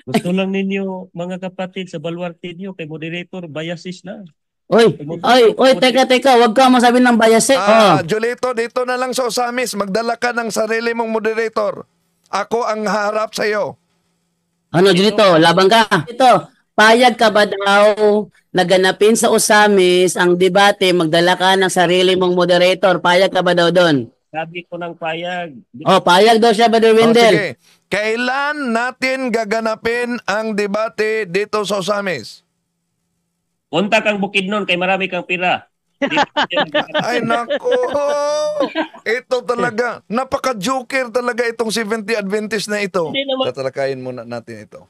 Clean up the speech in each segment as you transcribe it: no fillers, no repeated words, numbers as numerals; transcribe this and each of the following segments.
Gusto lang ninyo, mga kapatid, sa baluarte niyo, kay moderator, biases na. Oy, oy, Tumutulong oy, mo din. teka, wag ka masabi ng bias eh. Oh. Julito, dito na lang sa Osamis. Magdala ka ng sarili mong moderator. Ako ang harap sa iyo. Ano, Ito, Junito, laban ka. Ito, payag ka ba daw naganapin sa Usamis ang debate, magdala ka ng sarili mong moderator? Payag ka ba daw doon? sabi ko ng payag. Oh, payag daw siya, Brother O Wendell. sige, kailan natin gaganapin ang debate dito sa Osamis? Punta kang Bukidnon, kay marami kang pira. Ay nako, ito talaga, napaka-joker talaga itong 70 Adventist na ito. Hindi naman. Tatalakayin muna natin ito.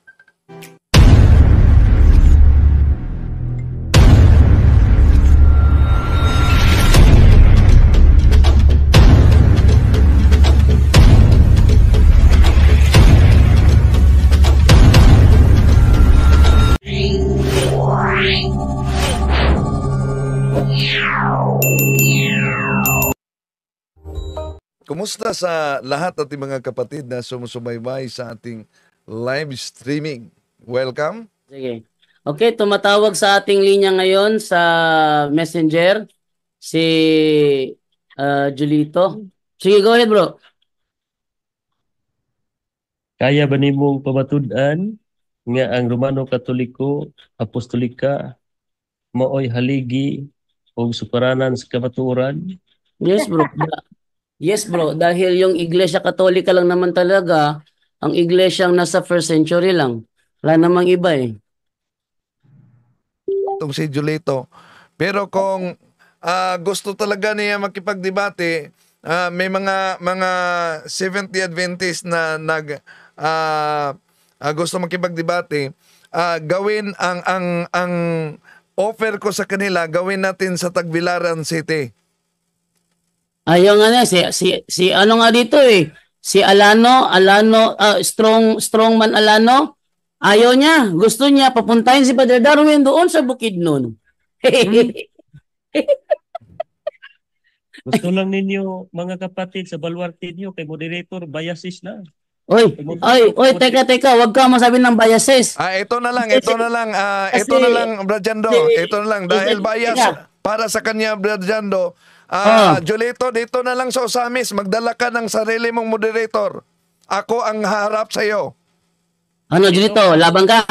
Kumusta sa lahat ating mga kapatid na sumusubaybay sa ating live streaming? Welcome. Sige. Okay, tumatawag sa ating linya ngayon sa Messenger si Julito. Sige, go ahead, bro. Kaya ba nimong pamatud-an nga ang Romano Katoliko, Apostolika, maoy haligi o sukaranan sa kamatuoran? Yes, bro. Yes, bro. Dahil yung Iglesia Katolika lang naman talaga, ang iglesyang nasa first century lang. Wala namang iba eh. Itong si Julito. Pero kung gusto talaga niya makipagdebate, may mga 70 Adventist na gusto makipagdebate, gawin ang offer ko sa kanila, gawin natin sa Tagbilaran City. Ayaw nga na, si ano nga dito eh. Si Alano, Strongman Alano. Ayaw niya. Gusto niya papuntahin si Father Darwin doon sa Bukidnon. Gusto lang ninyo, mga kapatid, sa baluarte niyo, kay moderator, biases na. Oy, teka, wag ka masabi ng biases. Ito na lang, Brajando. Ito na lang, dahil bias para sa kanya, Brajando. Julito, dito na lang sa Osamis, magdala ka ng sarili mong moderator. Ako ang harap sa iyo. Ano, Junito, laban ka.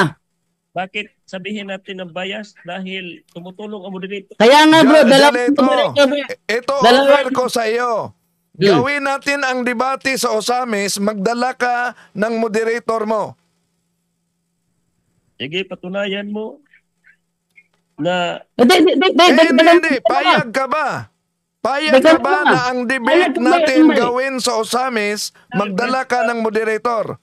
Bakit sabihin natin ng bias? Dahil tumutulong ang moderator. Kaya nga bro, Ito offer ko sa iyo. Gawin natin ang debate sa Osamis, magdala ka ng moderator mo. Sige, patunayan mo na... Hindi. Payag ka ba? Payag ka ba na ang debate natin gawin sa Osamis, magdala ka ng moderator?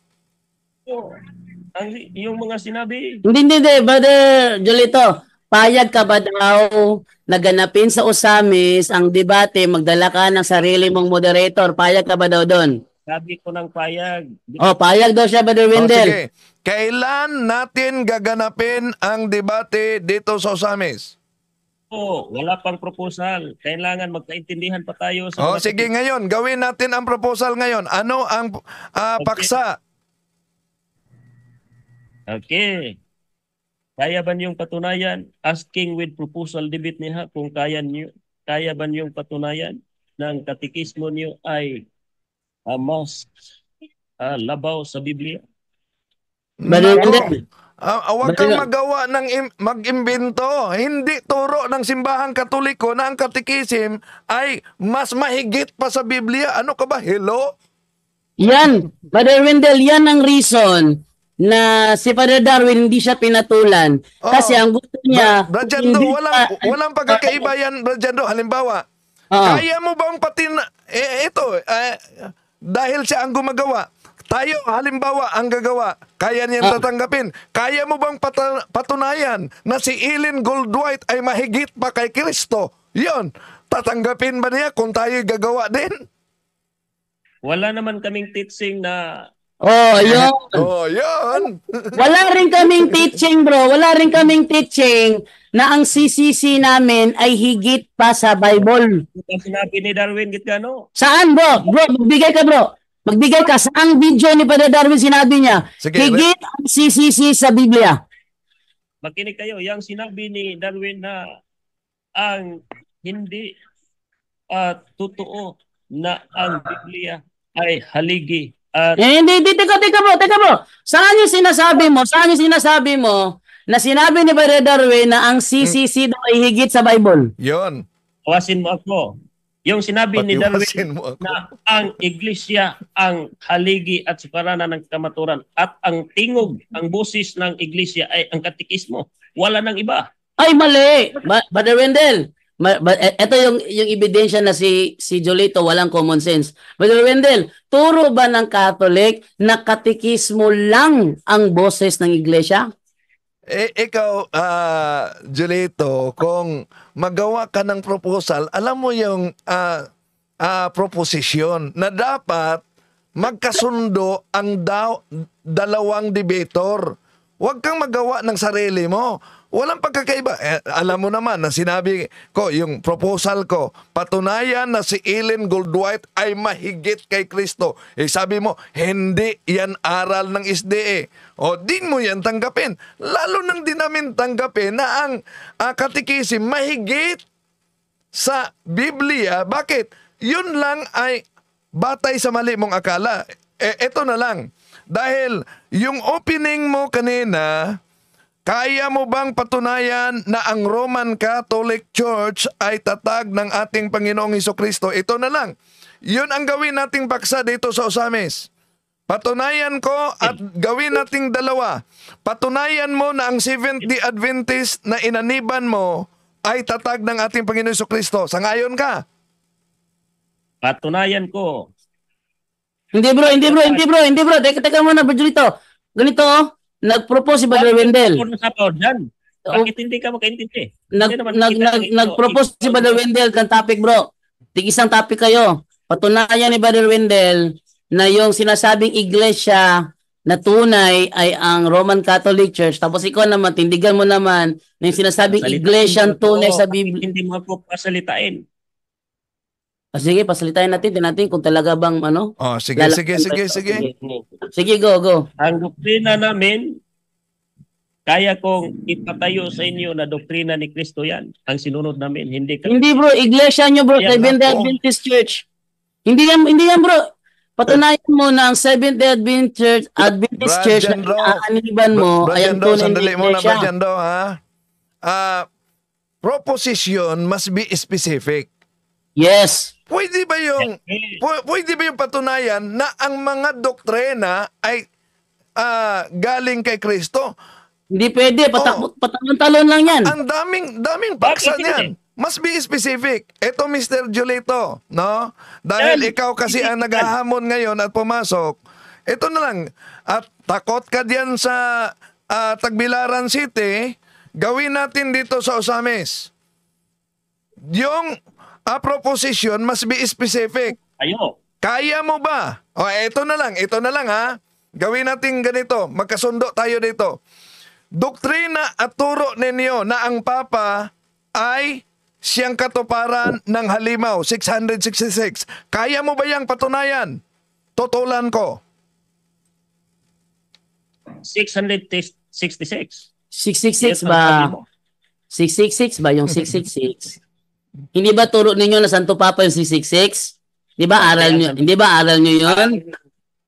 Yung mga sinabi. Hindi, Brother Jolito. Payag ka ba daw naganapin sa Osamis ang debate, magdala ka ng sarili mong moderator? Payag ka ba daw doon? Sabi ko ng payag. Oh, payag daw siya, Brother Wendell. Sige. Kailan natin gaganapin ang debate dito sa Osamis? Wala pang proposal. Kailangan magkaintindihan pa tayo sa sige ngayon, gawin natin ang proposal ngayon. Ano ang paksa? Okay. Kaya ba niyong patunayan? Asking with proposal debate niya kung kaya ba niyong patunayan na ang katikismo niyo ay mas labaw sa Biblia? Huwag kang magawa ng mag-imbento. Hindi turo ng simbahang Katoliko na ang katikisim ay mas mahigit pa sa Biblia. Ano ka ba? Hello? Yan, Brother Wendell, yan ang reason na si Father Darwin hindi siya pinatulan. Kasi ang gusto niya... Brajando, walang pagkakaiba yan, Brajando. Halimbawa, kaya mo bang dahil siya ang gumagawa, tayo, halimbawa, ang gagawa, kaya niyang tatanggapin. Kaya mo bang patunayan na si Ellen Goldwhite ay mahigit pa kay Kristo? Yon, tatanggapin ba niya kung tayo gagawa din? Wala naman kaming teaching na... Yun. Wala rin kaming teaching, bro. Wala rin kaming teaching na ang CCC namin ay higit pa sa Bible. Sinabi ni Darwin, git gano? Saan, bro? Bro, magbigay ka, bro. Magbigay ka sa ang video ni Brother Darwin sinabi niya. Sige, Higit ang CCC sa Biblia. Makinig kayo, yung sinabi ni Darwin na ang hindi totoo na ang Biblia ay haligi at Hindi, teka bro. Saan yung sinasabi mo na sinabi ni Brother Darwin na ang CCC daw ay higit sa Bible? Yon. tawasin mo ako. Yung sinabi ni Patiwasin Darwin mo ako. na ang iglesia ang haligi at siparanan ng kamaturan at ang tingog, ang busis ng iglesia ay ang katikismo. Wala nang iba. Ay, mali. Brother Wendell, ito yung ebidensya na si Jolito walang common sense. Brother Wendell, turo ba ng Catholic na katikismo lang ang boses ng iglesia? Ikaw, Julito, kung magawa ka ng proposal, alam mo yung proposisyon na dapat magkasundo ang dalawang debater. Huwag kang magawa ng sarili mo. Walang pagkakaiba. Alam mo naman na sinabi ko, yung proposal ko, patunayan na si Ellen Goldwhite ay mahigit kay Kristo. Sabi mo, hindi yan aral ng SDA. O, din mo yan tanggapin. Lalo nang din namin tanggapin na ang katikisim mahigit sa Biblia. Bakit? Yun lang ay batay sa mali mong akala. Eto na lang. Dahil yung opening mo kanina, kaya mo bang patunayan na ang Roman Catholic Church ay tatag ng ating Panginoong Hesukristo? Ito na lang. Yun ang gawin nating paksa dito sa Osamis. Patunayan ko at gawin nating dalawa. Patunayan mo na ang Seventh-day Adventist na inaniban mo ay tatag ng ating Panginoong Hesukristo. Sangayon ka? Patunayan ko. Hindi bro. Teka muna, Bro Jolito. Ganito, nag-propose si Brother Wendell. Bakit hindi ka makaintindi? Nag-propose si Brother Wendell kang topic, bro. Tig-isang topic kayo. Patunayan ni Brother Wendell na yung sinasabing iglesia na tunay ay ang Roman Catholic Church. Tapos ikaw naman, tindigan mo naman na yung sinasabing iglesia tunay sa Biblia. Hindi mo ako pasalitain. Sige, pasalitain natin. Tingnan natin kung talaga bang ano. Oh, sige. Sige, go. Ang doktrina namin, kaya kong ipatayo sa inyo na doktrina ni Kristo yan. Ang sinunod namin, hindi ka. Hindi bro, iglesia nyo bro, Yan Seventh-day ako. Adventist Church. Hindi yan bro. Patunayan mo na ang Seventh-day Adventist Church na Jandro. inaaniban mo ay ang tunay na Sandali muna, iglesia. Brajando, ha? Proposition must be specific. Yes. Pwede ba yung patunayan na ang mga doktrina ay galing kay Kristo? Hindi pwede, patalon-talon lang yan. Ang daming paksa Bakit niyan. hindi? Must be specific. Ito, Mr. Julito, no? Dahil Yan. ikaw kasi ang naghahamon ngayon at pumasok, ito na lang. At takot ka diyan sa Tagbilaran City, gawin natin dito sa Osamis. Yung proposition must be specific. Ayo. Kaya mo ba? O, ito na lang ha. Gawin natin ganito, magkasundo tayo dito. Doktrina at turo ninyo na ang Papa ay siyang katuparan ng halimaw, 666. Kaya mo ba yang patunayan? Tutulan ko. 666. 666 Yes, ba? ang sabi mo. 666 ba yung 666? Hindi ba turo ninyo na Santo Papa yung 666? Di ba aral nyo? Hindi ba aral nyo yun?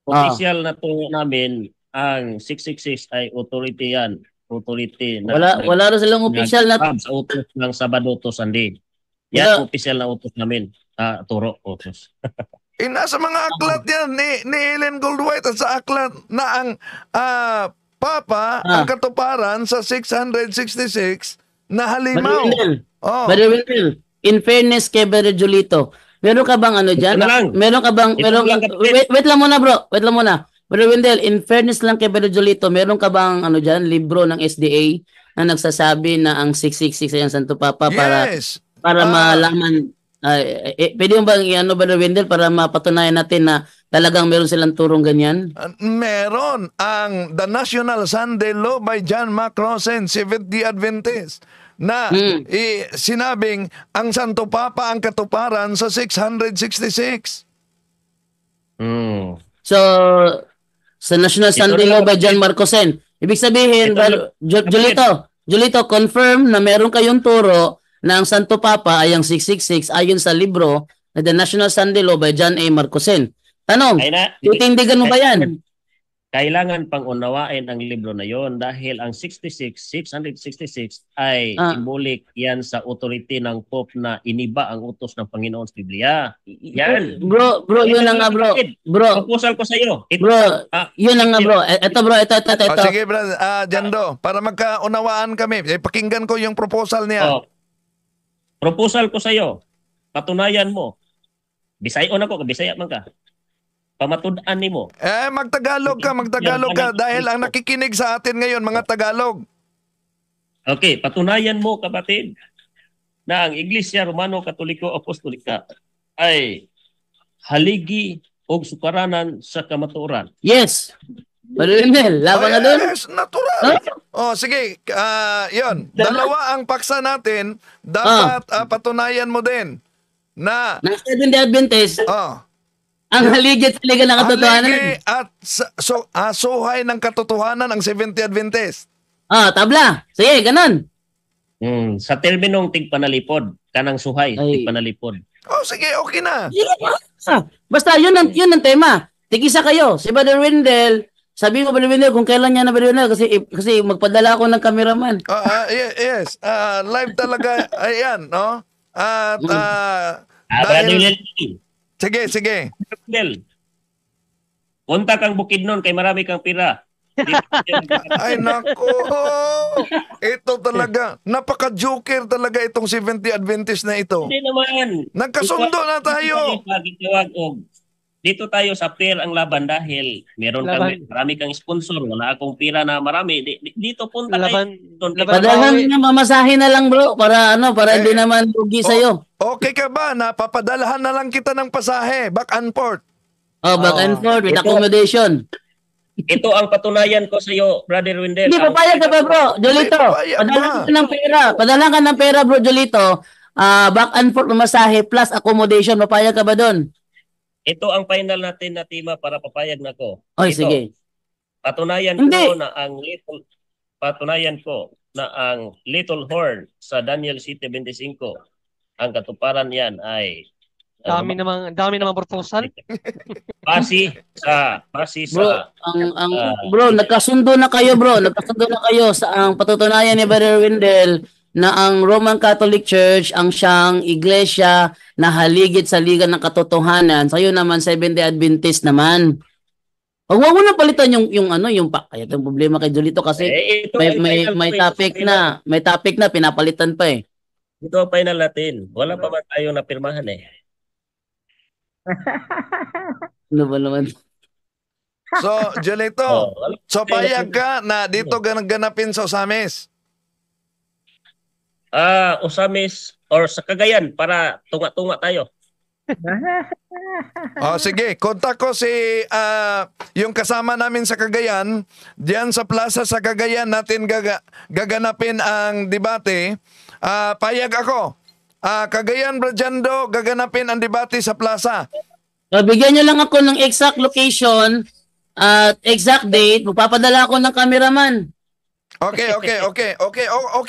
Official na turo namin, ang 666 ay authority yan. Authority. Wala rin silang official na Sa utos ng Sabado to Sunday. Yan, Wala. official na utos namin. Turo, utos. Nasa mga aklat yan ni Ellen Goldwhite at sa aklat na ang Papa ang katuparan sa 666 na halimaw. Oh. Brother Wendell, in fairness kay Brother Julito, meron ka bang ano dyan? Ito na lang. Wait lang muna bro. Brother Wendell, in fairness lang kay Brother Julito, meron ka bang ano dyan, libro ng SDA na nagsasabi na ang 666 ay ang Santo Papa Yes. para malaman, pwede mo bang i-ano Brother Wendell para mapatunayan natin na talagang meron silang turong ganyan? Meron ang The National Sunday Law by John McCrossen, Seventh-day Adventist, na sinabing ang Santo Papa ang katuparan sa 666. So, sa National Ito Sunday na Law lang. by John Marcosen. Ibig sabihin, Ito na- Julito, confirm na meron kayong turo na ang Santo Papa ay ang 666 ayon sa libro na The National Sunday Law by John A. Marcosen. Tanong, Ay na, titindigan mo ba yan? kailangan pang unawain ang libro na yon dahil ang 666 ay Ah. symbolic yan sa authority ng Pope na iniba ang utos ng Panginoon sa Biblia. Yan. Bro, yun na nga bro. Bro, Proposal ko sa iyo. bro, yun na nga bro. Ito bro, ito. O sige, brad, Jando, para magkaunawaan kami, pakinggan ko yung proposal niya. Proposal ko sa iyo. Patunayan mo. Bisayon ako, Bisaya man ka. Pamatud-an nimo. Magtagalog ka dahil ang nakikinig sa atin ngayon, mga Tagalog. Okay, patunayan mo kapatid na ang Iglesia Romano Katoliko Apostolika ay haligi o sukaranan sa kamatuoran. Yes. Marinel, laban ka doon. Yes, natural. Sige, yun. Dalawa ang paksa natin. Dapat patunayan mo din na Na Seventh Day Adventist, ang haligit talaga ng katotohanan. haligi at suhay ng katotohanan ang Seventh-day Adventist. Tabla. Sige, ganun. Sa terminong tigpanalipod, kanang suhay, Ay. tigpanalipod. Sige, okay na. Sige, basta yun ang tema. Tigisa kayo. Si Brother Wendell, sabi mo Brother Wendell kung kailan niya na Brother Wendell kasi magpadala ako ng cameraman. Yes, live talaga. Ayan, no? At Brother dahil... Lel, Sige. Brother, punta kang Bukidnon kay marami kang pira. Ay, nako. Ito talaga. Napaka-joker talaga itong Seventh-day Adventist na ito. Hindi naman. Nagkasundo na tayo. Dito tayo sa pair ang laban dahil marami kang sponsor, wala akong pira na marami. Dito punta Laban- tayo. Padalang na mamasahe na lang bro para hindi naman lugi sa'yo. Okay ka ba? Napapadalahan na lang kita ng pasahe. Back and forth. Back and forth with Ito- accommodation. Ito ang patunayan ko sa iyo, Brother Wendell. Hindi, papayag ka ba bro? Jolito, Papayag padalang ba? ka ng pera. Padalang ka ng pera bro, Jolito. Back and forth na masahe plus accommodation. Papayag ka ba doon? Ito ang final natin na tema para papayag na ko. Oy, Ito, sige. Patunayan Hindi. ko na ang little horn sa Daniel 7:25. Ang katuparan yan ay Dami namang proposal. base sa Bro, nagkasundo na kayo bro. Nagkasundo na kayo sa ang patutunayan ni Brother Wendell na ang Roman Catholic Church ang siyang iglesia na haligit sa liga ng katotohanan. Sayo naman Seventh-day Adventist naman. Wag mo na palitan yung kaya itong problema kay Jolito kasi ito may topic na pinapalitan pa eh. Ito ang final natin. Wala pa man tayo napirmahan eh. Ano ba naman? So, Jolito, wala pa so tayo payag ka na dito ganapin sa Osamis. Osamis or sa Cagayan para tunga-tunga tayo. Sige, kontak ko si yung kasama namin sa Cagayan. Diyan sa plaza sa Cagayan natin gaganapin ang debate. Payag ako. Cagayan, Brajando, gaganapin ang debate sa plaza. Bigyan nyo lang ako ng exact location at exact date. Magpapadala ako ng cameraman. Okay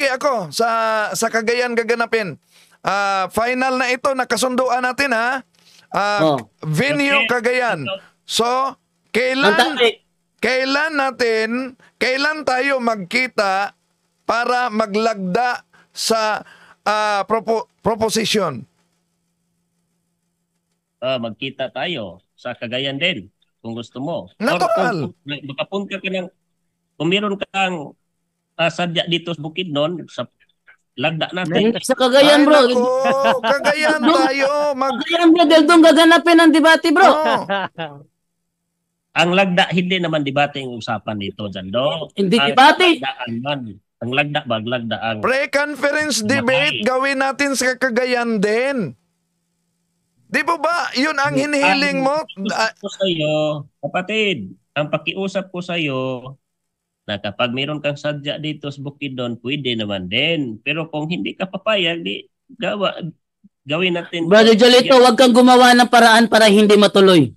ako. Sa Cagayan gaganapin. Final na ito, nakasunduan natin ha. Venue Okay. Cagayan. So, Ang kailan tayo magkita para maglagda sa proposition? Magkita tayo sa Cagayan din kung gusto mo. Natural. Or kung makapunta ka ng kung meron kang sadya dito sa Bukidnon, sa lagda natin. Sa Cagayan, bro. Ay, nako, Cagayan tayo. Cagayan, bro. Dahil doon gaganapin ang debate, bro. Ang lagda, hindi naman debate ang usapan dito, Jando. Hindi debate. Ang lagda, ang Pre-conference debate gawin natin sa Cagayan din. Di po ba? Yun ang hinihiling mo? Ko sa iyo, kapatid, ang pakiusap ko sa iyo na kapag meron kang sadya dito sa Bukidnon, pwede naman din. Pero kung hindi ka papayag, gawin natin. Brother Jolito, huwag kang gumawa ng paraan para hindi matuloy.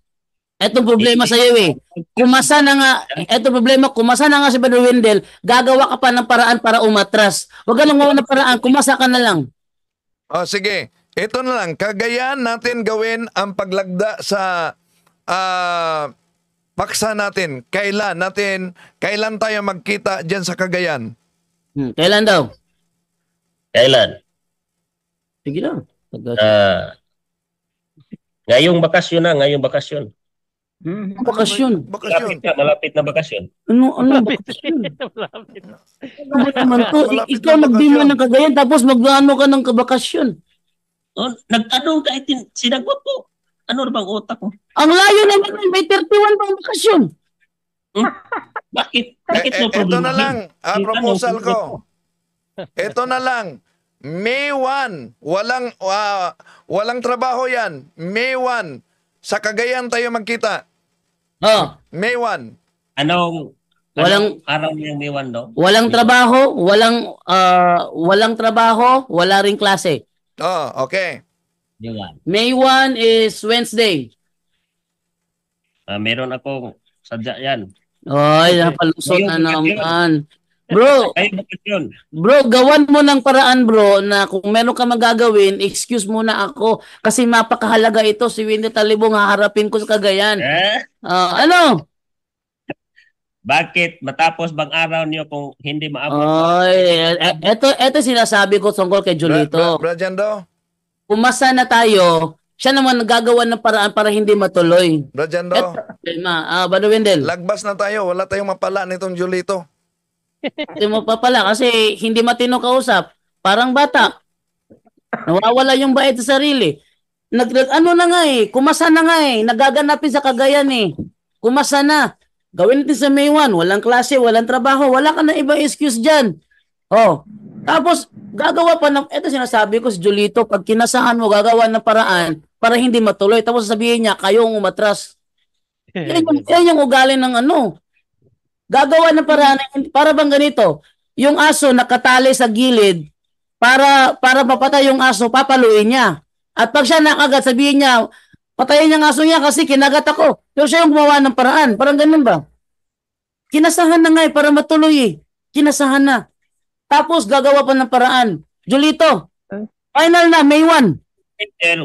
Etong problema sa iyo eh. Kumasa na nga, etong problema, kumasa na nga si Brother Wendell, gagawa ka pa ng paraan para umatras. Huwag ka lang gawa ng paraan, kumasa ka na lang. O sige, ito na lang. Cagayan natin gawin ang paglagda sa paksa natin. Kailan tayo magkita dyan sa Cagayan? Kailan daw? Kailan? Sige na. Ngayong bakasyon. Bakasyon. Malapit na bakasyon. Ano bakasyon? Malapit. Ano naman to? Ikaw nagdima ng Cagayan tapos magano ka ng kabakasyon. Oh, nag-ano ka itin, sinagwap ko. Ano na bang utak mo? Ang layo naman, may 31 pang bakasyon. Bakit? Ito na lang, proposal ko. Ito na lang. May 1, walang trabaho yan. May 1, sa Cagayan tayo magkita. Oh, May 1. Anong araw niyang May 1, no? walang trabaho, wala ring klase. Oh, okay. May 1. May 1 is Wednesday. Meron akong sadya yan. Oy, napalusot na naman. Bro, Ay, bakasyon. bro, gawan mo ng paraan bro na kung meron ka magagawin, excuse muna ako kasi mapakahalaga ito si Wendell Talibong haharapin ko sa Cagayan. Ano? Bakit? Matapos bang araw niyo kung hindi maabot? Oy, eto sinasabi ko tungkol kay Julito. Brajando? Umasa na tayo, siya naman nagagawa ng paraan para hindi matuloy. Brajando? Brother Wendell, Lagbas na tayo. Wala tayong mapala nitong Julito. hindi mo pa pala kasi hindi matino kausap. Parang bata. Nawawala yung bait sa sarili. Ano na nga eh, kumasa na nga eh, nagaganapin sa Cagayan eh. Kumasa na. Gawin natin sa May 1, walang klase, walang trabaho, wala ka na ibang excuse dyan. Oh, tapos gagawa pa ng, eto sinasabi ko si Julito, pag kinasahan mo, gagawa ng paraan para hindi matuloy. Tapos sabihin niya, kayong umatras. Yan yung ugali ng ano. Gagawa ng paraan, para bang ganito, yung aso nakatali sa gilid, para mapatay yung aso, papaluin niya. At pag siya nakagat, sabihin niya, patayin niya ang aso niya kasi kinagat ako. Pero siya yung gumawa ng paraan. Parang ganun ba? Kinasahan na nga eh, para matuloy eh. Kinasahan na. Tapos gagawa pa ng paraan. Julito, final na, May 1.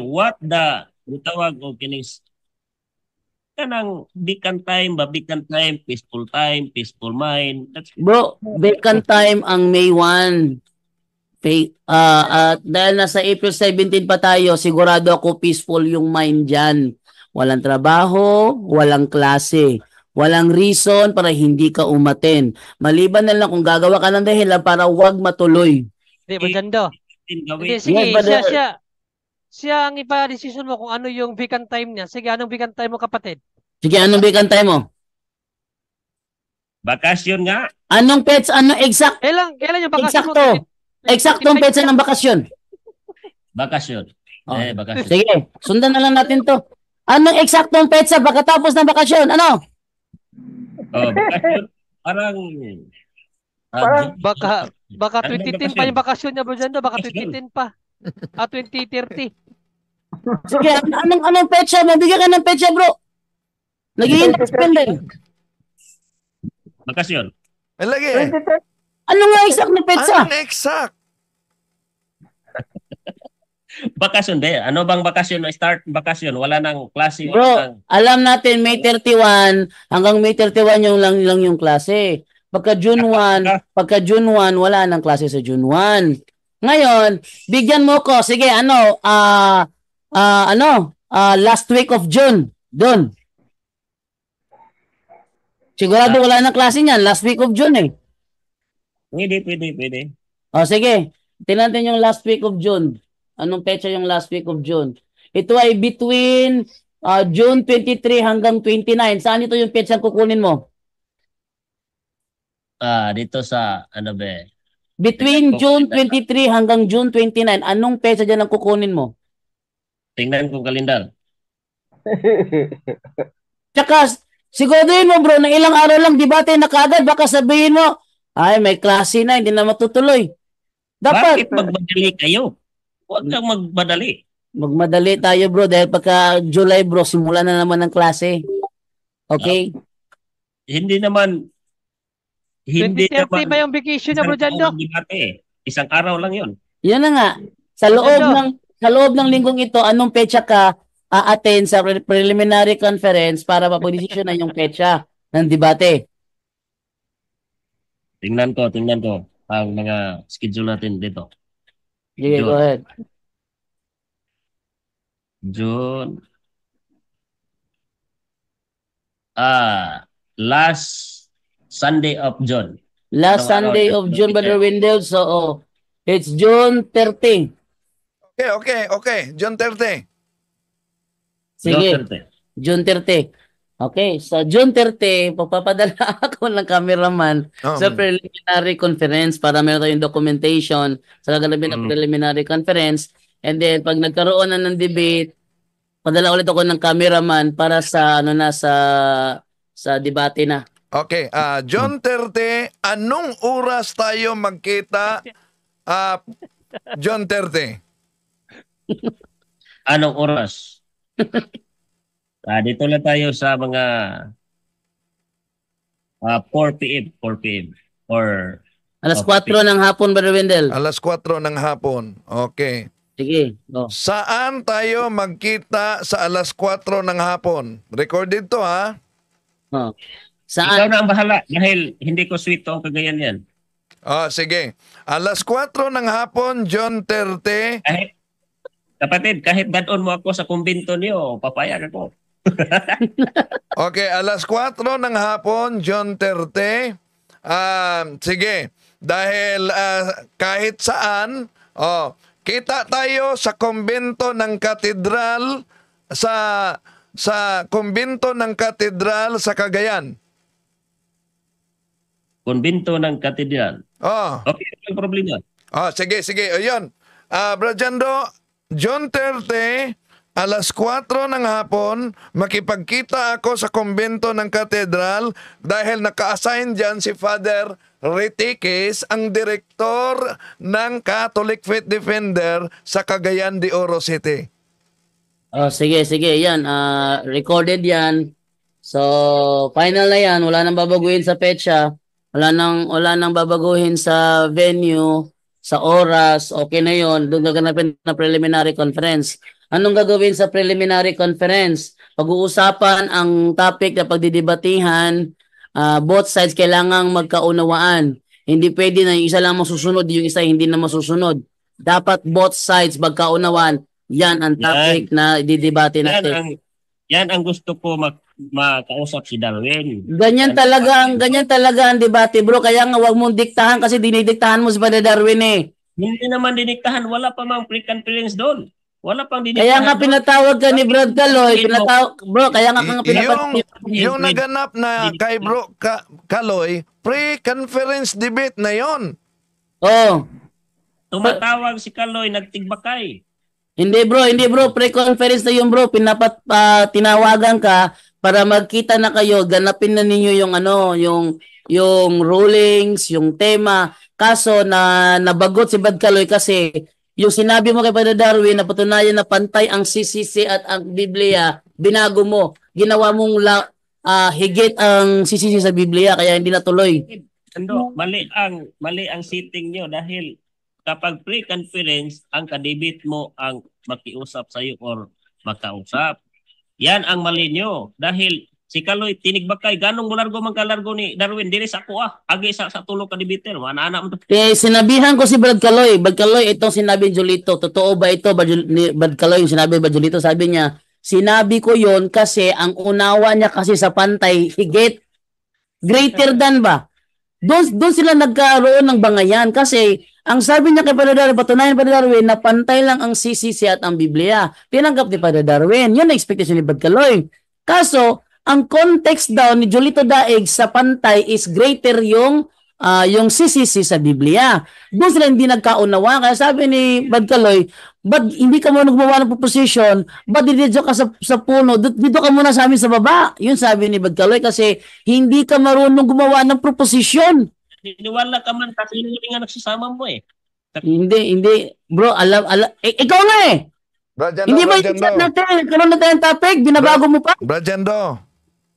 What the tawag o kinis kanang vacant time, peaceful mind. Bro, vacant time ang May 1. Dahil nasa April 17 pa tayo, sigurado ako peaceful yung mind dyan. Walang trabaho, walang klase. Walang reason para hindi ka umaten. Maliban na lang kung gagawa ka ng dahilan para wag matuloy. Hindi, Brajando. Hindi, sige, Yes, brother. siya ang ipa-decision mo kung ano yung vacant time niya. Sige, anong vacant time mo, kapatid? Sige, anong vacant time mo? Bakasyon nga. Anong pets? Anong exact? Kailan yung bakasyon mo? Eksakto. Eksaktong petsa ng bakasyon. Bakasyon. Oh. Bakasyon. Sige, sundan na lang natin to. Anong eksaktong petsa pagkatapos ng bakasyon? Ano? Bakasyon. Parang Baka 2010 pa yung bakasyon niya, Brajando. Baka 2010 pa. 2030. Sige, anong petsa? Mabigyan ka ng petsa, bro. Nag-iintay din. bakasyon. Lagi. Ano nga exact na petsa? Anong exact? Bakasyon de. Ano bang bakasyon? Start bakasyon. Wala nang klase. Bro, alam natin May 31 hanggang May 31 yung lang yung klase. Pagka June 1, wala nang klase sa June 1. Ngayon, bigyan mo ko. Sige, last week of June. Doon. Sigurado wala nang klase niyan. Last week of June eh. Pwede. O sige, tingnan natin yung last week of June. Anong petsa yung last week of June? Ito ay between June 23 hanggang 29. Saan ito yung petsa kukunin mo? Dito sa Between June 23 hanggang June 29, anong petsa dyan ang kukunin mo? tingnan kong kalendar. Tsaka, siguraduhin mo bro, na ilang araw lang debate na kaagad, baka sabihin mo, ay may klase na, hindi na matutuloy. Bakit Dapat, magmadali kayo? Huwag kang magmadali. magmadali tayo bro, dahil pagka July bro, simula na naman ang klase. Okay? Hindi naman 2030 ba yung vacation niya, Bro Jando? Isang araw lang 'yon. Yan na nga. Sa loob ng linggong ito, anong petsa ka a-attend sa preliminary conference para mapag-desisyon na yung petsa ng debate? Tingnan ko ang mga schedule natin dito. Sige, go ahead. June. Last Sunday of June. Last Sunday of June, Brother Wendell. So, it's June 30. Okay. June 30. Sige, June 30. June 30. Okay, sa June 30, papapadala ako ng cameraman sa preliminary conference para meron tayong documentation sa gaganapin ng preliminary conference. And then, pag nagkaroon na ng debate, padala ulit ako ng cameraman para sa sa debate na. Okay, June 30, anong oras tayo magkita? June 30. Anong oras? Dito lang tayo sa mga 4 p.m. Or Alas 4 ng hapon, Brother Wendell. Alas 4 ng hapon. Okay. Sige. Go. Saan tayo magkita sa alas 4 ng hapon? Recorded to, ha? Oh. ikaw Saan? na ang bahala dahil hindi ko sweet ang Cagayan yan. Sige. Alas 4 ng hapon, June 30. Kapatid, kahit dadon mo ako sa kumbinto niyo, papayag ako. Okay, alas 4 ng hapon, June 30. Sige. Dahil kahit saan, kita tayo sa kumbento ng katedral sa kumbento ng katedral sa Cagayan. Kumbinto ng katedral. Okay, walang problema. Sige. Ayun. Bro Jando, June 30, alas 4 ng hapon, makipagkita ako sa kumbento ng katedral dahil naka-assign dyan si Father Ritiquis, ang direktor ng Catholic Faith Defender sa Cagayan de Oro City. Sige. Yan. Recorded yan. So, final na yan. Wala nang babaguhin sa petsa. Wala nang babaguhin sa venue, sa oras. Okay na yon. Doon gaganapin na preliminary conference. Anong gagawin sa preliminary conference? Pag-uusapan ang topic na pagdidebatihan, both sides kailangang magkaunawaan. Hindi pwede na yung isa lang masusunod, yung isa hindi na masusunod. Dapat both sides magkaunawaan. Yan ang topic na didebate natin. Yan ang gusto ko makausap si Darwin. Ganyan talaga ang debate, bro. Kaya nga wag mong diktahan kasi dinidiktahan mo si Brother Darwin eh. Hindi naman diniktahan, wala pa mang pre-conference doon. Wala pang diniktahan. Kaya nga pinatawag ka ni Brad Caloy, bro, kaya nga pinatawag yung naganap na kay Bro Caloy, pre-conference debate na yon. Oh. Tumatawag si Caloy, nagtigbakay. Hindi bro, pre-conference na yun bro, tinawagan ka para magkita na kayo, ganapin na ninyo yung rulings, yung tema. Kaso na nabagot si Brad Caloy kasi yung sinabi mo kay Brother Darwin na patunayan na pantay ang CCC at ang Biblia, binago mo. Ginawa mong higit ang CCC sa Biblia kaya hindi natuloy. Mali ang setting nyo dahil kapag pre-conference, ang kadebate mo ang makiusap sa iyo or makausap. Yan ang mali nyo. Dahil si Caloy, tinigbakay. Ganong mulargo man kalargo ni Darwin? Dili sa ako Agi sa tulong kadebate. Mana mo to. Sinabihan ko si Brad Caloy. Brad Caloy, itong sinabi ni Julito. Totoo ba ito? Brad Caloy, yung sinabi ba Julito? Sabi niya, sinabi ko yon kasi ang unawa niya kasi sa pantay, higit. Greater than ba? Doon sila nagkaroon ng bangayan kasi ang sabi niya kay Brother Darwin, patunayan Brother Darwin na pantay lang ang CCC at ang Biblia. Tinanggap ni Brother Darwin. Yun ang expectation ni Brad Caloy. Kaso, ang context daw ni Julito Daig sa pantay is greater yung CCC sa Biblia. Doon sila hindi nagkaunawa. Kaya sabi ni Brad Caloy, ba't hindi ka muna gumawa ng proposition? Ba't dito ka sa puno? Dito ka muna sa amin sa baba. Yun sabi ni Brad Caloy kasi hindi ka marunong gumawa ng proposition. Hiniwala ka man kasi hindi nga nagsasama mo eh. Hindi. Bro, ikaw nga eh. Brajando, Hindi ba yung chat natin? Karoon na tayong topic? Binabago mo pa? Brajando.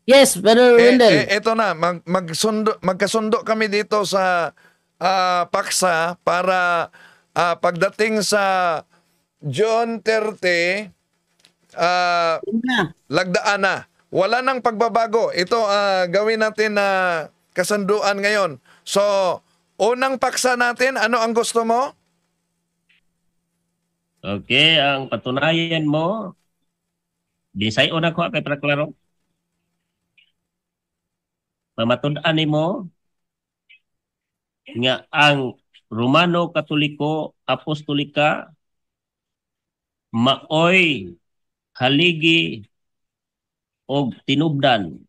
Yes, Brother Wendell. Ito na, magkasundo kami dito sa paksa para pagdating sa John 30, Yun na. lagdaan na. Wala nang pagbabago. Ito gawin natin na kasunduan ngayon. So, unang paksa natin, ano ang gusto mo? Okay, ang patunayan mo, bisay una ko kay para klaro. Pamatud-an nimo nga ang Romano Katoliko Apostolika maoy haligi og tinubdan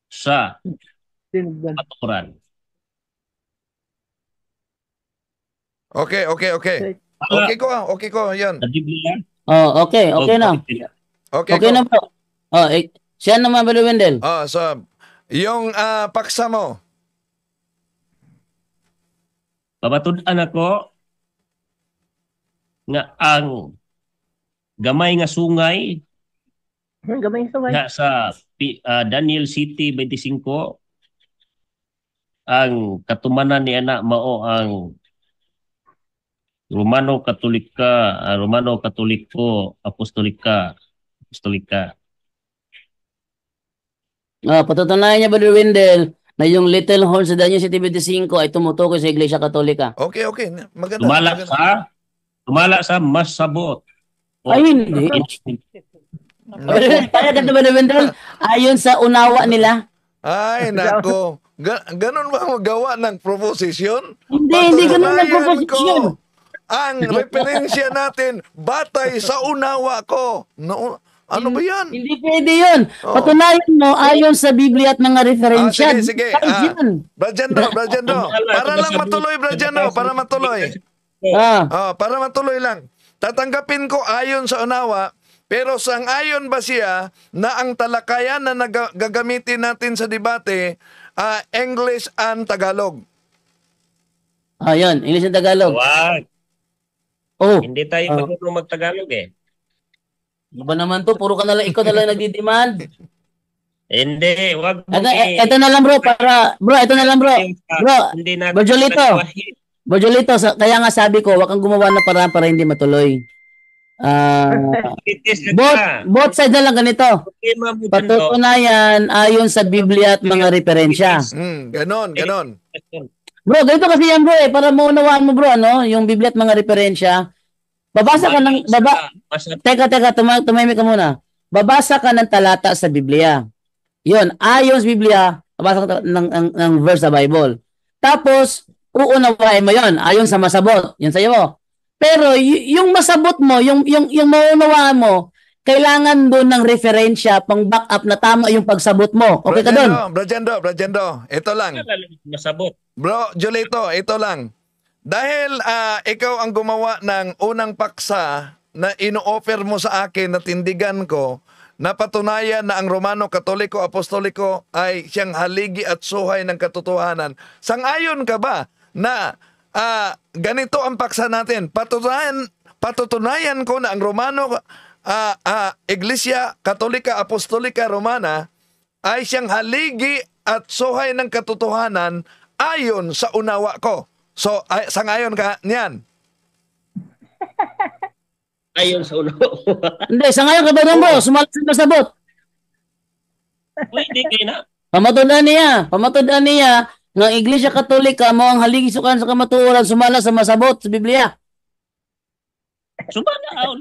sa katuran. Okay. Okay ko, yan. Sa Biblia. Oh, okay na. Okay Okay ko. na bro. Oh, siya naman, Brother Wendell. So, yung paksa mo. Pamatud-an ako nga ang gamay nga sungay Gamay sa nga sa Daniel City 25 ang katumanan ni anak mao ang Romano Katoliko Apostolika. Patutunayan niya, Brother Wendell, na yung Little Horn sa Daniel City 25 ay tumutukoy sa Iglesia Katolika. Okay. Maganda. Tumala sa mas sabot. Ay, hindi. Kaya ganda, Brother Wendell, ayon sa unawa nila. Ay, nako. Ganon ba magawa ng proposition? Hindi ganun ang Patunayan proposition. ko ang referensya natin batay sa unawa ko. No, ano ba yan? Hindi pwede yun. Patunayan mo ayon sa Biblia at mga referensya. Sige. Kahit yun. Brajendo. Para lang matuloy, Brajendo. Para matuloy. Para matuloy lang. Tatanggapin ko ayon sa unawa, pero sang-ayon ba siya na ang talakayan na gagamitin natin sa debate, English and Tagalog? Yun. English and Tagalog. Wag. Oh, Hindi tayo marunong magtagalog eh. ano ba naman to? Puro ka na lang, ikaw na lang nagdi-demand. Hindi, wag mo. Ito na lang bro, ito na lang bro. Bro, hindi na Bro Jolito, kaya nga sabi ko, wag kang gumawa ng paraan para hindi matuloy. Both side na lang ganito. Patutunayan ayon sa Biblia at mga referensya. Ganon. Bro, ganito kasi yan bro para maunawaan mo bro, yung Biblia at mga referensya. Babasa ka ng, teka, tumahimik ka muna. Babasa ka ng talata sa Biblia. Yun, ayon sa Biblia, babasa ka ng verse sa Bible. Tapos, uunawain mo yun, ayon sa masabot. Yun sa'yo. Pero, yung masabot mo, yung maunawaan mo, kailangan doon ng referensya pang back up na tama yung pagsabot mo. Okay ka doon? Brajendo, ito lang. Masabot. Bro, Jolito, ito lang. Dahil ikaw ang gumawa ng unang paksa na ino-offer mo sa akin na tindigan ko, na patunayan na ang Romano Katoliko Apostoliko ay siyang haligi at suhay ng katotohanan. Sang-ayon ka ba na ganito ang paksa natin? Patutunayan ko na ang Romano Iglesia Katolika Apostolika Romana ay siyang haligi at suhay ng katotohanan ayon sa unawa ko. So, sang-ayon ka niyan? Ayon sa ulo. Hindi, sa ngayon ka ba doon bro? Sumalat sa masabot. Hindi kayo na. Pamatudan niya ng Iglesia Katolika mo ang haligi sukan sa kamatuoran sumala sa masabot sa Biblia. Sumala.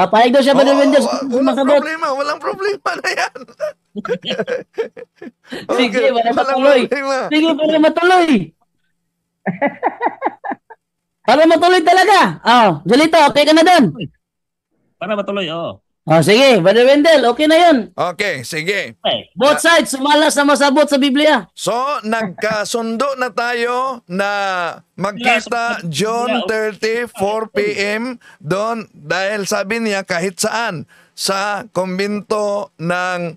Pahig daw siya ba ng Windows? Walang problema na yan. Sige, para matuloy. Sige, para matuloy. Para matuloy talaga. Jolito, okay ka na doon? Para matuloy, Sige, Brother Wendell, okay na yun. Okay, sige. Both sides, sumala sa masabot sa Biblia. So, nagkasundo na tayo na magkita John 30, 4 p.m. doon dahil sabi niya kahit saan sa kumbinto ng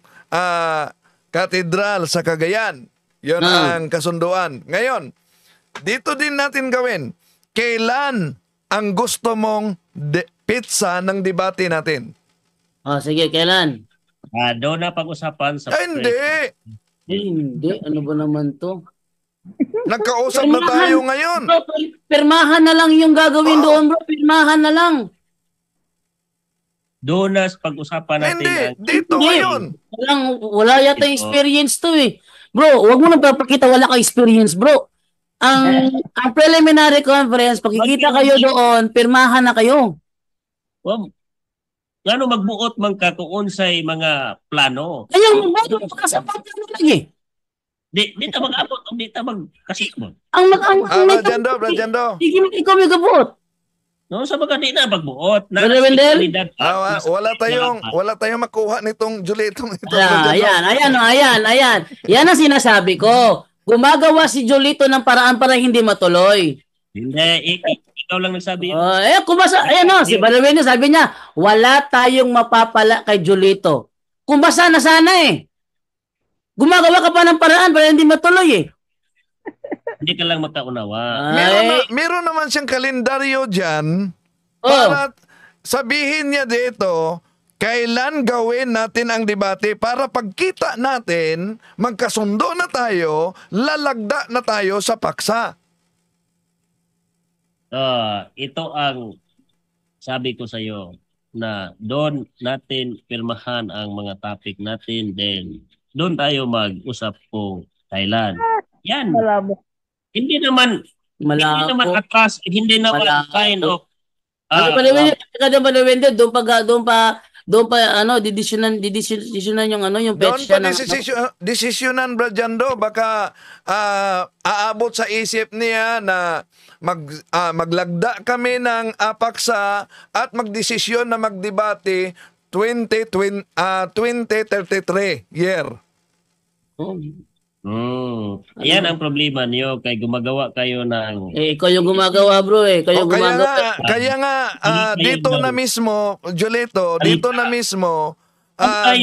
katedral sa Cagayan. Yun ang kasunduan. Ngayon, dito din natin gawin. Kailan ang gusto mong pizza ng debate natin? Sige, kailan? Doon na pag-usapan sa Ay, hindi. Hindi, ano ba naman to? Nagkausap na tayo ngayon. Bro, pirmahan na lang yung gagawin doon, bro. Pirmahan na lang. Doon na pag-usapan natin Hindi, ang dito Hindi. ngayon. Wala yata yung experience to eh. Bro, wag mo nang papakita wala ka experience, bro. Ang preliminary conference, pagkikita kayo doon, pirmahan na kayo. Well, ngano magbuot man ka kung unsay mga plano. Ayaw mo ba? Pagkasapat na lagi. Di ta mag-abot o di ta magkasismo. Brajando. Sige mo ikaw may gabuot. No, sa mga di na magbuot. Brother Wendell? Wala tayong makuha nitong Julitong ito. Ayan. Yan ang sinasabi ko. Gumagawa si Jolito ng paraan para hindi matuloy. Hindi, ikaw lang nagsabi. Si Balawino sabi niya, wala tayong mapapala kay Jolito. Kumasa na sana eh. Gumagawa ka pa ng paraan para hindi matuloy eh. Hindi ka lang makaunawa. Meron naman siyang kalendaryo dyan Oh. para sabihin niya dito kailan gawin natin ang debate para pagkita natin, magkasundo na tayo, lalagda na tayo sa paksa. Ito ang sabi ko sa iyo na doon natin pirmahan ang mga topic natin, then doon tayo mag-usap kung Thailand. Yan. Malabo. Hindi naman atras, hindi naman kind of doon pa didesisyonan yung Doon petsa pa desisyonan, Brajando, baka aabot sa isip niya na maglagda kami ng paksa at magdesisyon na magdebate 2033 year. Yan ang problema niyo kay gumagawa kayo ng ikaw yung gumagawa, bro eh. Kaya nga dito na mismo, Julito, dito na mismo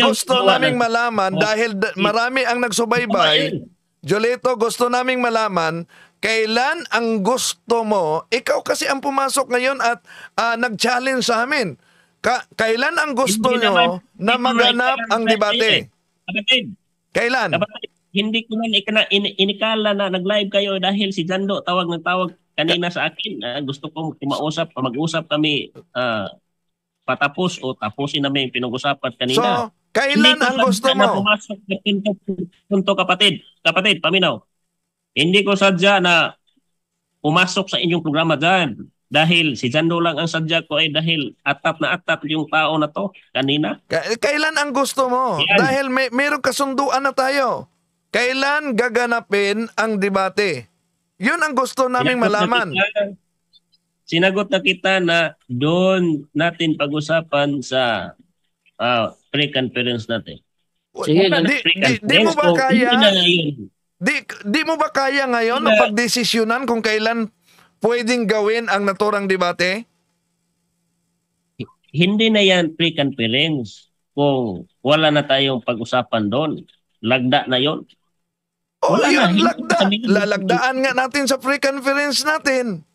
gusto naming malaman dahil marami ang nagsubaybay. Julito, gusto naming malaman kailan ang gusto mo, ikaw kasi ang pumasok ngayon at nag-challenge sa amin. Kailan ang gusto nyo na maganap ang debate? Kailan? Hindi ko man inikala na nag-live kayo dahil si Jando tawag kanina sa akin. Gusto kong mag-usap kami patapos o tapusin namin yung pinag-usapan kanina. So, kailan ang gusto mo? Pumasok na punto kapatid, paminaw. Hindi ko sadya na pumasok sa inyong programa dyan. Dahil si Jando lang ang sadya ko ay dahil atap yung tao na to kanina. Kailan ang gusto mo? Yan. Dahil mayroong kasunduan na tayo. Kailan gaganapin ang debate? Yun ang gusto naming malaman. Sinagot na kita na doon natin pag-usapan sa pre-conference natin. Sige, Di mo ba kaya? Di mo ba kaya ngayon na pagdesisyonan kung kailan pwedeng gawin ang naturang debate? Hindi na yan pre-conference kung wala na tayong pag-usapan doon. Lagda na yon. Lalagdaan nga natin sa pre-conference natin.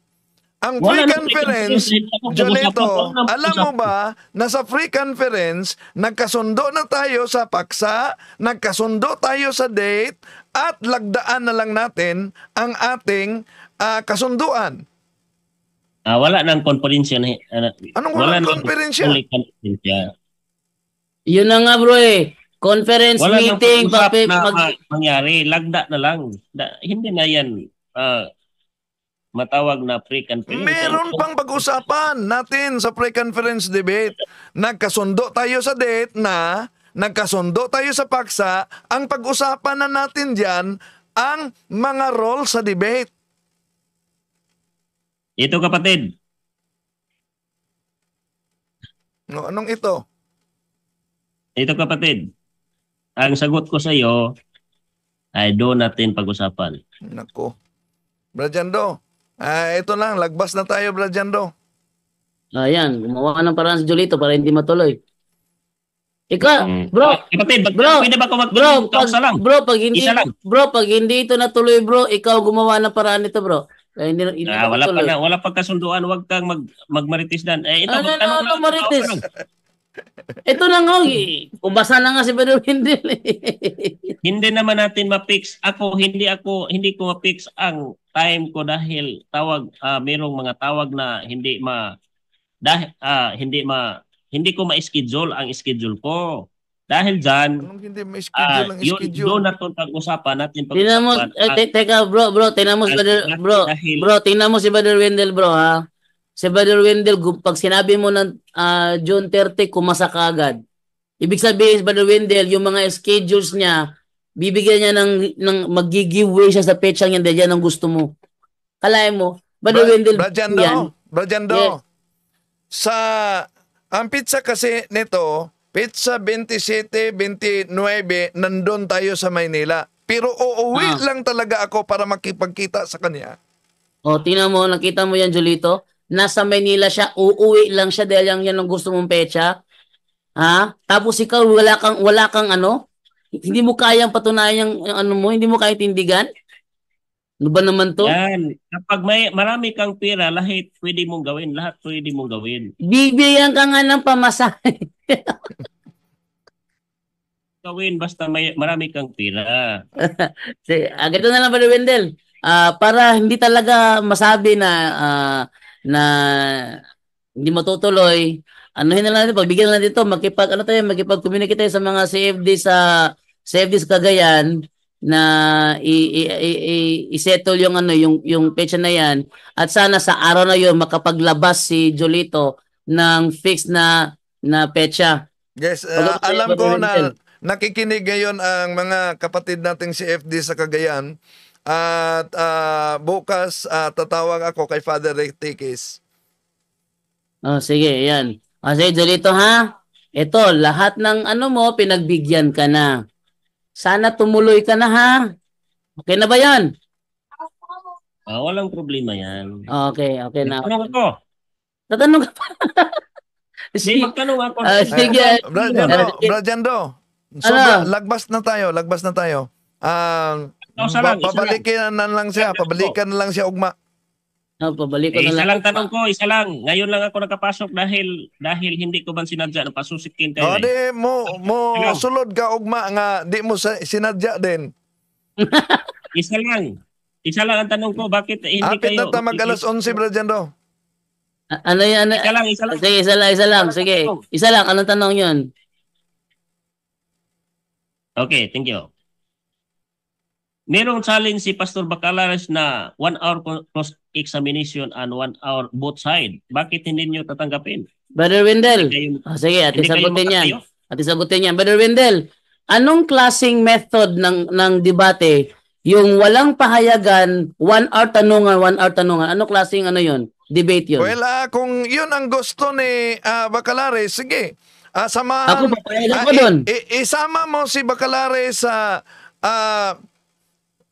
Ang pre-conference, Jolito, alam mo ba na sa pre-conference, nagkasundo na tayo sa paksa, nagkasundo tayo sa date, at lagdaan na lang natin ang ating kasunduan. Wala nang konferensya na. Anong walang konferensya? Yun na nga, bro eh. Conference Wala meeting, mangyari, lagda na lang. Hindi na yan matawag na pre-conference. Meron pang pag-usapan natin sa pre-conference debate. Nagkasundo tayo sa date na, nagkasundo tayo sa paksa, ang pag-usapan na natin dyan, ang mga role sa debate. Ito kapatid. No, anong ito? Ito kapatid. Ang sagot ko sa iyo ay doon natin pag-usapan. Nako. Brajando, ito lang, lagbas na tayo, Brajando. Ayan, gumawa ng paraan si Jolito para hindi matuloy. Ikaw, bro, kapatid, pwede ba ko pag hindi ito natuloy, bro, ikaw gumawa ng paraan nito, bro. Kaya hindi wala pang kasunduan, wag kang magmaritis dan. Ito, marites. Ito na nga, ubasa na nga si Brother Wendell. Hindi naman natin ma-fix. Hindi ko ma-fix ang time ko dahil merong mga tawag na hindi ko ma-schedule ang schedule ko. Dahil diyan, Anong hindi may schedule ang yun schedule? doon natin pag-usapan Tingnan mo, teka bro, tingnan mo si tingnan mo si Brother Wendell bro ha. Si Brother Wendell, pag sinabi mo ng June 30, kumasa ka agad. Ibig sabihin, si Brother Wendell, yung mga schedules niya, bibigyan niya ng mag-giveaway siya sa petsa niya dahil yan ang gusto mo. Kalahin mo, Brother Wendell, yan. Brajando, Yes. sa ang pizza kasi nito, pizza 27, 29, nandun tayo sa Maynila. Pero uuwi lang talaga ako para makipagkita sa kanya. O, tingnan mo, nakita mo yan, Jolito? Nasa Maynila siya, uuwi lang siya dahil yan ang gusto mong petsa. Ha? Tapos ikaw, wala kang ano? Hindi mo kayang patunayan yung ano mo, hindi mo kayang tindigan? Ano ba naman to? yan. Kapag marami kang pera, lahat pwede mong gawin. Bibigyan ka nga ng pamasahe. Gawin basta marami kang pera. Ganito na lang, Brother Wendell. Para hindi talaga masabi na hindi matutuloy, anuhin na lang natin, pagbigyan na lang dito, makipag-communicate tayo sa mga CFD sa Cagayan na i-settle yung yung petsa na yan, at sana sa araw na yun makapaglabas si Jolito ng fixed na petsa. Yes, Pag- alam ko na Wendell. nakikinig ngayon ang mga kapatid nating CFD sa Cagayan at bukas tatawag ako kay Father Rick Tikis. Sige, yan. Sige, Jolito ha. Ito, lahat ng ano mo, pinagbigyan ka na. Sana tumuloy ka na ha. Okay na ba yan? Walang problema yan. Okay na. Tanong ako. Tatanong ka pa. Hindi, magtanong ako. Sige. Brajando, lagbas na tayo. Pabalikan na lang siya ugma. Pabalik ko na Isa lang. lang tanong ko, isa lang. Ngayon lang ako nakapasok dahil hindi ko man sinadya na pasusikin kayo. O di mo Hello. sulod ka ugma nga di mo sinadya din. Isa lang ang tanong ko, bakit hindi Apit kayo? na ta mag-alas 11, Brajando. Ano yan? Isa lang. Sige, isa lang. Sige. Isa lang. Anong tanong yun? Okay, thank you. Merong challenge si Pastor Bacalares na 1 hour cross-examination and 1 hour both side. Bakit hindi nyo tatanggapin? Brother Wendell. Hindi kayo- Sige, ati hindi kayo sagutin yan. makatayo? Brother Wendell, anong klaseng method ng debate? Yung walang pahayagan, 1 hour tanungan, 1 hour tanungan. Anong klaseng yun? Debate yun. Well, kung yun ang gusto ni Bacalares, sige. Samahan. Ako, papayag ako dun. Isama mo si Bacalares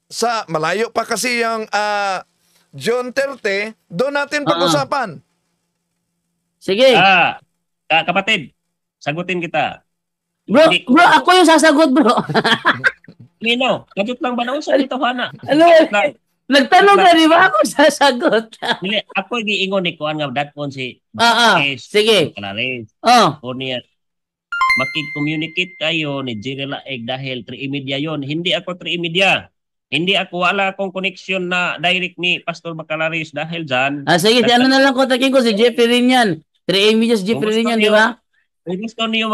sa malayo pa kasi yung June 30, doon natin pag-usapan. Sige. Kapatid, sagutin kita. Bro, ako yung sasagot, bro. Nino, kadut lang ba na sa dito, Hana? Ano? Nagtanong ka, di ba? Ako sasagot. Dili, ako giingon ni Kuan nga daton si Sige. Bacalares. O niya, makig-communicate kayo ni Jirela Egg dahil 3:30 yon. Hindi ako 3:30. Wala akong connection na direct ni Pastor Bacalares dahil dyan. Sige, ano na lang kontakin ko, si Jeffrey rin yan. 3 just Jeffrey rin yan, di ba? Kung gusto niyo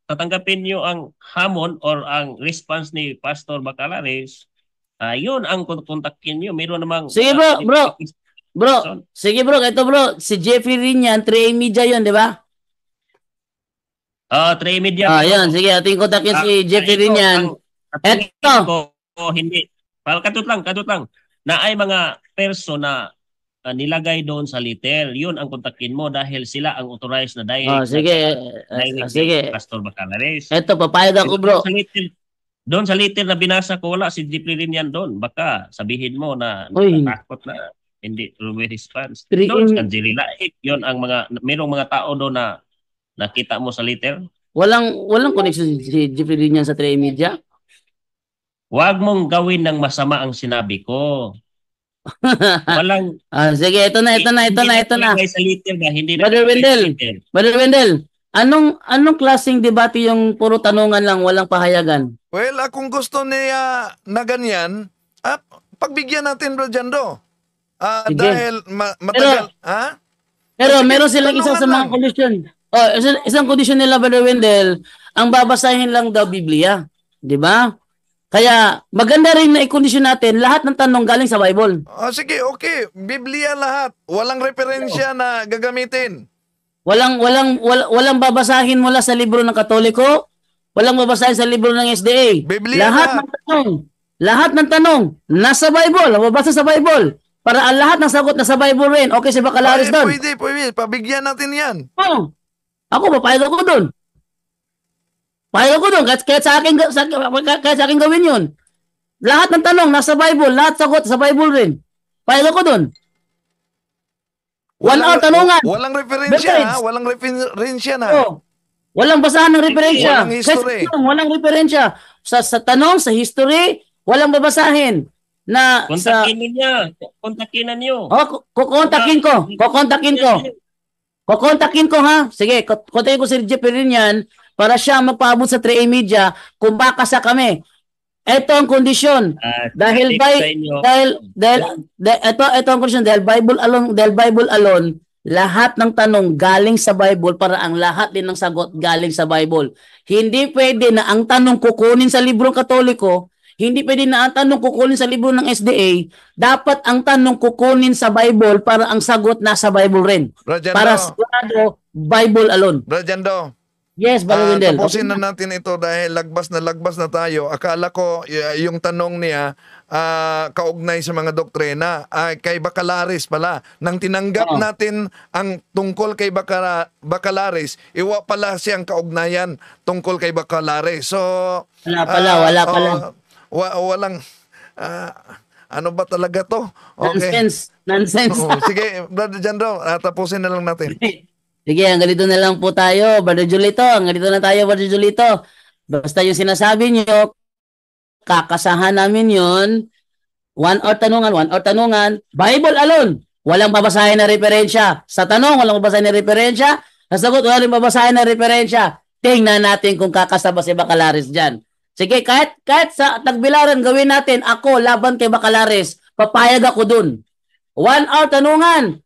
tatanggapin niyo ang hamon or ang response ni Pastor Bacalares, yun ang kontakin niyo. Meron namang... Sige bro. Sige bro, ito bro, si Jeffrey rin yan, 3:30 yun, di ba? 3:30. Yan, sige, ating kontakin si Jeffrey rin yan. Eto. Hindi. Kadut lang. Na ay mga person na nilagay doon sa letter. Yun ang kontakin mo dahil sila ang authorized na direct. Sige. Pastor Bacalares. Eto, papayag ako bro. Doon sa letter na binasa ko, wala si Jeffrey rin yan doon. Baka sabihin mo na takot na hindi may response. Doon sa Jirela, yun ang merong mga tao doon na nakita mo sa letter. Walang connection si Jeffrey rin yan sa 3:30. Huwag mong gawin ng masama ang sinabi ko. Walang... Sige, ito na. Sa letter ba? Hindi na Brother Wendell, anong klaseng debate yung puro tanungan lang, walang pahayagan? Well, kung gusto niya na ganyan, pagbigyan natin, Bro Jando. Sige. Dahil matagal, Pero Sige, meron silang isa tanungan sa mga lang. kondisyon. Isang kondisyon nila, Brother Wendell, ang babasahin lang daw Biblia. Di ba? Kaya maganda rin na i-kondisyon natin lahat ng tanong galing sa Bible. Sige, okay. Biblia lahat. Walang referensya na gagamitin. Walang babasahin mula sa libro ng Katoliko, walang babasahin sa libro ng SDA. Biblia Lahat ng tanong nasa Bible, mababasa sa Bible. Para ang lahat ng sagot nasa Bible rin. Okay si Bacalaris doon. Pwede. Pabigyan natin yan. Oo. Ako, papayag ako doon. Kahit sa akin gawin yun. Lahat ng tanong nasa Bible, lahat sagot sa Bible rin. Payag ako doon. 1 hour tanungan. Walang referensya, Decades. Walang referensya na. Oo. Walang basahan ng referensya. Walang history. Kasi walang referensya. Sa tanong, sa history, walang babasahin. Na Kontakin niya. Kontakinan niyo. kukontakin ko ha. Sige, kontakin ko si Jeff Perinian para siya magpaabot sa 3A Media kung bakasa kami. Ito ang kondisyon. Dahil ito ang kondisyon dahil Bible alone, lahat ng tanong galing sa Bible para ang lahat din ng sagot galing sa Bible. Hindi pwede na ang tanong kukunin sa librong Katoliko, hindi pwede na ang tanong kukunin sa libro ng SDA, dapat ang tanong kukunin sa Bible para ang sagot nasa Bible rin. Brajando. Para sigurado, Bible alone. Brajando. Yes, Brother Wendell. Tapusin na natin ito dahil lagbas na tayo. Akala ko yung tanong niya kaugnay sa mga doktrina kay Bacalaris pala. Nang tinanggap natin ang tungkol kay Bacalaris, iwa pala siyang kaugnayan tungkol kay Bacalaris. So, Wala pala. Walang ano ba talaga to? Okay. Nonsense. Sige, Brother Jando, tapusin na lang natin. Sige, hanggang dito na lang po tayo, Brother Julito. Hanggang dito na tayo, Brother Julito. Basta yung sinasabi nyo, kakasahan namin yun. 1 hour tanungan, Bible alone. Walang babasahin na referensya. Sa tanong, walang babasahin na referensya. Sa sagot, walang babasahin na referensya. Tingnan natin kung kakasaba si Bacalaris dyan. Sige, kahit sa Tagbilaran gawin natin, ako laban kay Bacalaris, papayag ako dun. 1 hour tanungan,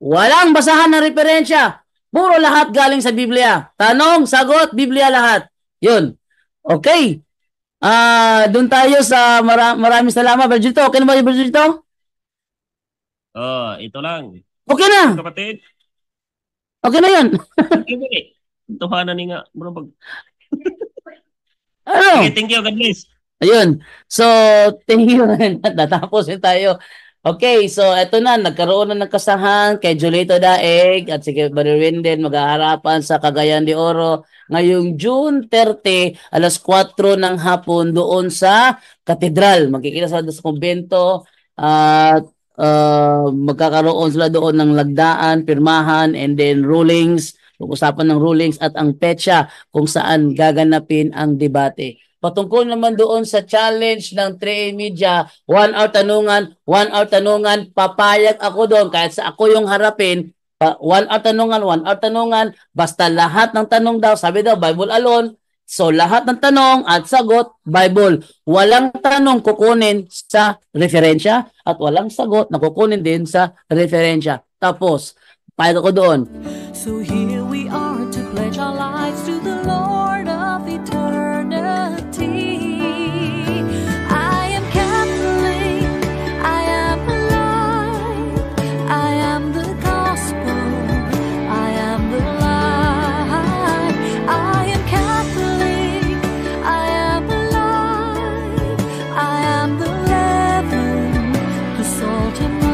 walang basahan na referensya. Puro lahat galing sa Biblia. Tanong, sagot, Biblia lahat. Yun. Okay. Doon tayo sa maraming salamat, Brother Julito. Okay na ba, Brother Julito? Ito lang. Okay na. Kapatid. Okay na yun. Tuhanan ni nga. Bro, Ano? okay, thank you. God bless. Ayun. So, thank you. Natapos tayo. Okay, so eto na, nagkaroon na ng kasahan kay Julito Daeg at si Brother Wendell mag-aarapan sa Cagayan de Oro ngayong June 30, alas 4 ng hapon doon sa Katedral. Magkikita sa kumbento at magkakaroon sila doon ng lagdaan, pirmahan, and then rulings, usapan ng rulings at ang petsa kung saan gaganapin ang debate. Patungkol naman doon sa challenge ng 3A Media, 1 hour tanungan, papayag ako doon kahit sa ako yung harapin, 1 hour tanungan, basta lahat ng tanong daw, sabi daw, Bible alone, so lahat ng tanong at sagot, Bible. Walang tanong kukunin sa referensya at walang sagot na kukunin din sa referensya. Tapos, payag ako doon. So here we are to pledge our lives to the Lord of eternity. I am Catholic, I am alive, I am the gospel, I am the light. I am Catholic, I am alive, I am the leaven, the salt and